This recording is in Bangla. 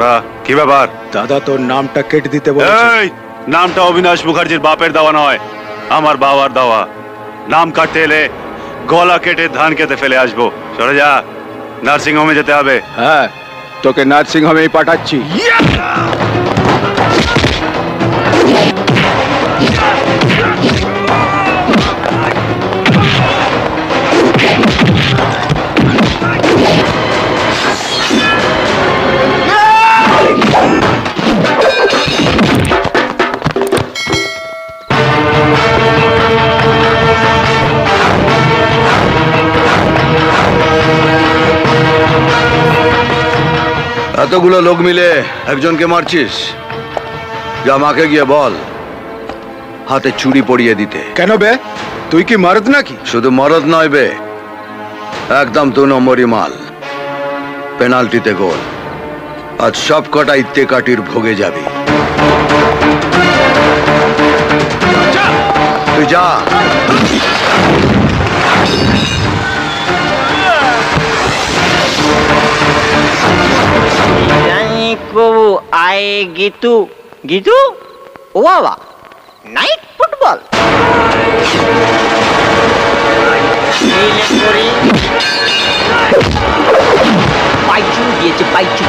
তোরা কি ব্যাপার? দাদা তোর নামটা কেটে দিতে বলেছে। এই নামটা অবিনাশ মুখার্জির বাপের দেওয়া নয়, আমার বাবার দেওয়া। নাম কাটতে এলে গলা কেটে ধান খেতে ফেলে আসবো। সরে যা, নার্সিং হোমে যেতে হবে। হ্যাঁ, তোকে নার্সিং হোমেই পাঠাচ্ছি। এতগুলো লোক মিলে একজনকে মারছিস? যা মাকে গিয়ে বল হাতে চুড়ি পরিয়ে দিতে। কেন বে, তুই কি মরদ নাকি? শুধু মরদ নয় বে, একদম 2 নম্বরই মাল। পেনাল্টিতে গোল। আজ সব কটা ইত্তে কাটির ভোগে যাবি। তুই যা। বাবু আয় গীতু। গীতু ও বাবা, নাইট ফুটবল পাইচু দিয়েছে, পাইচু।